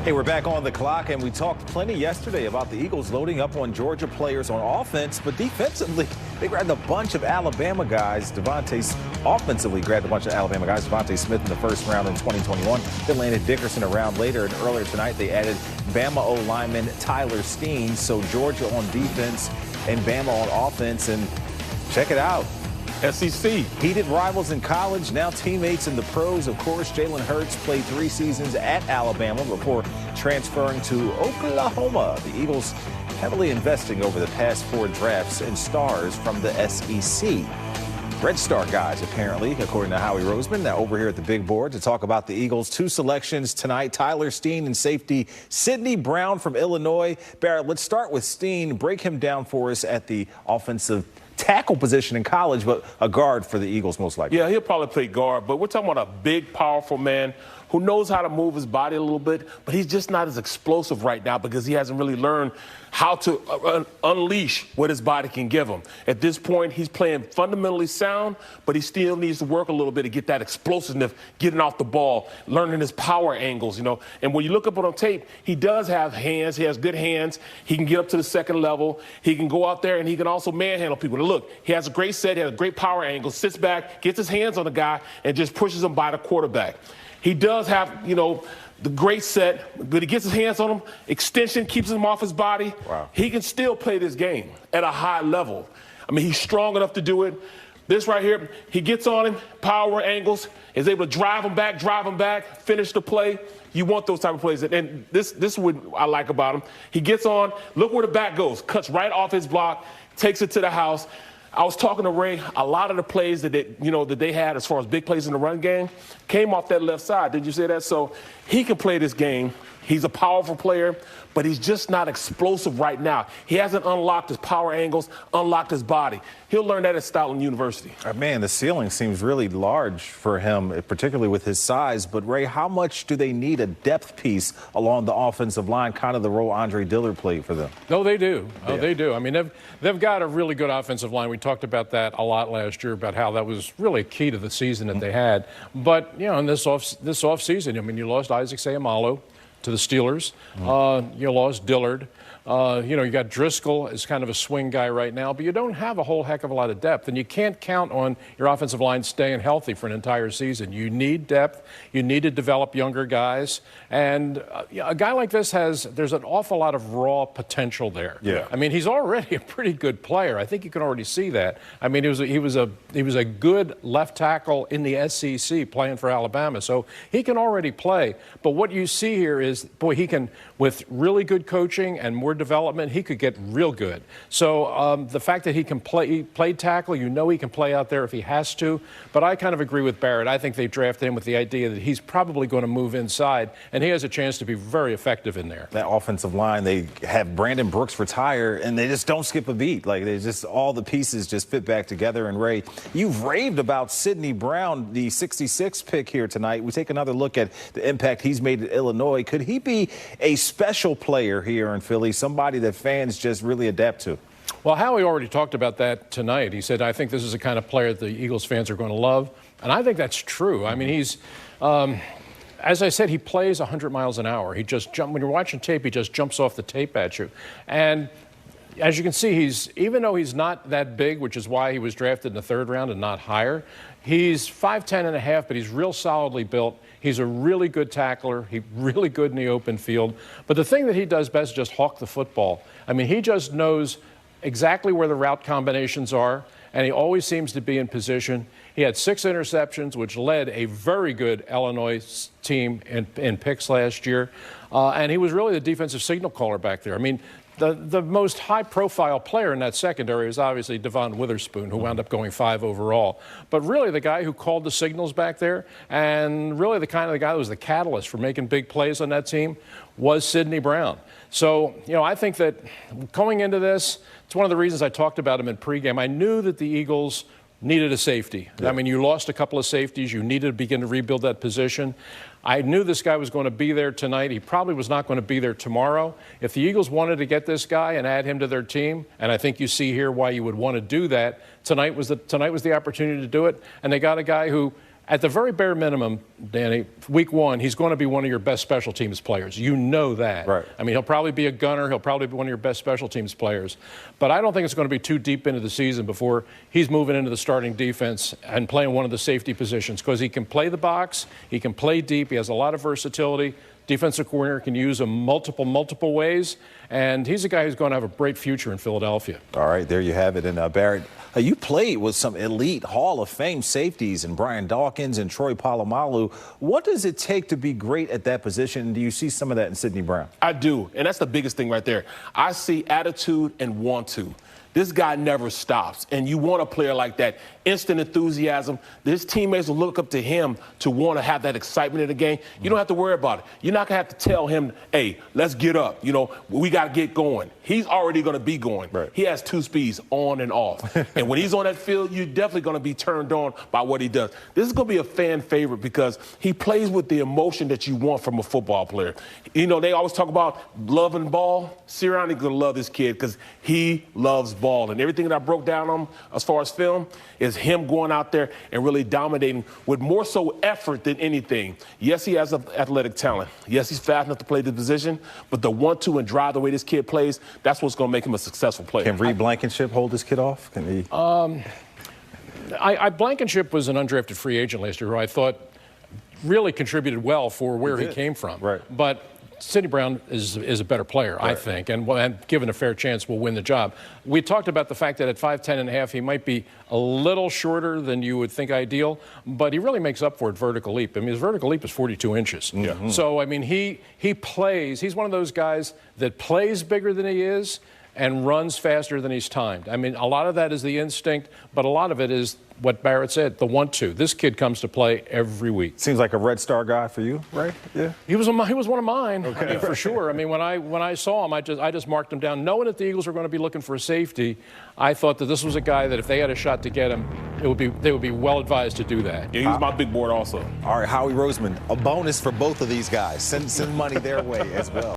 Hey, we're back on the clock, and we talked plenty yesterday about the Eagles loading up on Georgia players on offense, but defensively, they grabbed a bunch of Alabama guys. Offensively grabbed a bunch of Alabama guys. Devontae Smith in the first round in 2021. Then landed Dickerson a round later, and earlier tonight they added Bama O-lineman Tyler Steen. So Georgia on defense and Bama on offense, and check it out. SEC. Heated rivals in college, now teammates in the pros. Of course, Jalen Hurts played 3 seasons at Alabama before transferring to Oklahoma. The Eagles heavily investing over the past 4 drafts in stars from the SEC. Red Star guys, apparently, according to Howie Roseman. Now over here at the big board to talk about the Eagles. 2 selections tonight, Tyler Steen and safety Sidney Brown from Illinois. Barrett, let's start with Steen. Break him down for us at the offensive tackle position in college, but a guard for the Eagles most likely. Yeah, he'll probably play guard, but we're talking about a big, powerful man who knows how to move his body a little bit, but he's just not as explosive right now because he hasn't really learned how to unleash what his body can give him. At this point, he's playing fundamentally sound, but he still needs to work a little bit to get that explosiveness, getting off the ball, learning his power angles, you know. And when you look up on tape, he does have hands. He has good hands. He can get up to the second level. He can go out there, and he can also manhandle people. Now, look, he has a great set. He has a great power angle, sits back, gets his hands on the guy, and just pushes him by the quarterback. He does have, you know, the great set, but he gets his hands on him, extension, keeps him off his body. Wow. He can still play this game at a high level. I mean, he's strong enough to do it. This right here, he gets on him, power angles, is able to drive him back, finish the play. You want those type of plays. And this is what I like about him. He gets on, look where the back goes, cuts right off his block, takes it to the house. I was talking to Ray, a lot of the plays that they had as far as big plays in the run game came off that left side. Did you say that? So he can play this game. He's a powerful player, but he's just not explosive right now. He hasn't unlocked his power angles, unlocked his body. He'll learn that at Stoutland University. Man, the ceiling seems really large for him, particularly with his size. But, Ray, how much do they need a depth piece along the offensive line, kind of the role Andre Dillard played for them? No, they do. Oh, Yeah. they do. I mean, they've got a really good offensive line. We talked about that a lot last year, about how that was really key to the season that they had. But, you know, in this offseason, I mean, you lost Isaac Seumalo to the Steelers. You lost Dillard. You got Driscoll as kind of a swing guy right now, but you don't have a whole heck of a lot of depth, and you can't count on your offensive line staying healthy for an entire season. You need depth. You need to develop younger guys, and a guy like this there's an awful lot of raw potential there. Yeah. I mean, he's already a pretty good player. I think you can already see that. I mean, he was a good left tackle in the SEC playing for Alabama, so he can already play. But what you see here is, boy, he can, with really good coaching and more development, he could get real good. So the fact that he can play tackle, he can play out there if he has to. But I kind of agree with Barrett. I think they drafted him with the idea that he's probably going to move inside, and he has a chance to be very effective in there. That offensive line, they have Brandon Brooks retire, and they just don't skip a beat. Like, they just, all the pieces just fit back together. And, Ray, you've raved about Sidney Brown, the 66 pick here tonight. We take another look at the impact he's made at Illinois. Could he be a special player here in Philly, somebody that fans just really adapt to? Well, Howie already talked about that tonight. He said, I think this is the kind of player that the Eagles fans are going to love. And I think that's true. I mean, he's, as I said, he plays 100 miles an hour. He just when you're watching tape, he just jumps off the tape at you. And as you can see, even though he's not that big, which is why he was drafted in the 3rd round and not higher, he's 5'10 and a half, but he's real solidly built. He's a really good tackler. He's really good in the open field. But the thing that he does best is just hawk the football. I mean, he just knows exactly where the route combinations are, and he always seems to be in position. He had 6 interceptions, which led a very good Illinois team in picks last year. And he was really the defensive signal caller back there. I mean, the most high-profile player in that secondary is obviously Devon Witherspoon, who wound up going 5 overall. But really the guy who called the signals back there, and really the guy that was the catalyst for making big plays on that team, was Sidney Brown. So, I think that going into this, it's one of the reasons I talked about him in pregame. I knew that the Eagles needed a safety. Yeah. I mean, you lost a couple of safeties. You needed to begin to rebuild that position. I knew this guy was going to be there tonight. He probably was not going to be there tomorrow. If the Eagles wanted to get this guy and add him to their team, and I think you see here why you would want to do that, tonight was the opportunity to do it. And they got a guy who at the very bare minimum, Danny, week one, he's going to be one of your best special teams players. You know that. Right. I mean, he'll probably be a gunner. He'll probably be one of your best special teams players. But I don't think it's going to be too deep into the season before he's moving into the starting defense and playing one of the safety positions, because he can play the box, he can play deep, he has a lot of versatility. Defensive coordinator can use him multiple ways, and he's a guy who's going to have a great future in Philadelphia. All right, there you have it. And Barrett, you played with some elite Hall of Fame safeties and Brian Dawkins and Troy Polamalu. What does it take to be great at that position? Do you see some of that in Sidney Brown? I do, and that's the biggest thing right there. I see attitude and want to. This guy never stops, and you want a player like that. Instant enthusiasm. His teammates will look up to him to want to have that excitement in the game. You don't have to worry about it. You're not going to have to tell him, hey, let's get up. You know, we got to get going. He's already going to be going. Right. He has two speeds, on and off. And when he's on that field, you're definitely going to be turned on by what he does. This is going to be a fan favorite because he plays with the emotion that you want from a football player. You know, they always talk about loving ball. Sirianni's going to love this kid because he loves ball. And everything that I broke down on him as far as film is him going out there and really dominating with more so effort than anything. Yes, he has athletic talent. Yes, he's fast enough to play the position, but the 1-2 and drive the way this kid plays, that's what's going to make him a successful player. Can Reed Blankenship hold this kid off? Can he? Blankenship was an undrafted free agent last year who I thought really contributed well for where he came from. Right. But Sidney Brown is a better player, right, I think, and given a fair chance will win the job. We talked about the fact that at 5'10 and a half, he might be a little shorter than you would think ideal, but he really makes up for it vertical leap. I mean, his vertical leap is 42 inches. Mm-hmm. So, I mean, he plays. He's one of those guys that plays bigger than he is and runs faster than he's timed. I mean, a lot of that is the instinct, but a lot of it is what Barrett said, the 1-2. This kid comes to play every week. Seems like a Red Star guy for you, right? Yeah. He was one of mine, okay. I mean, for sure. I mean, when I saw him, I just marked him down. Knowing that the Eagles were going to be looking for a safety, I thought that this was a guy that if they had a shot to get him, they would be well advised to do that. Yeah, he was my big board also. All right, Howie Roseman, a bonus for both of these guys. Send money their way as well.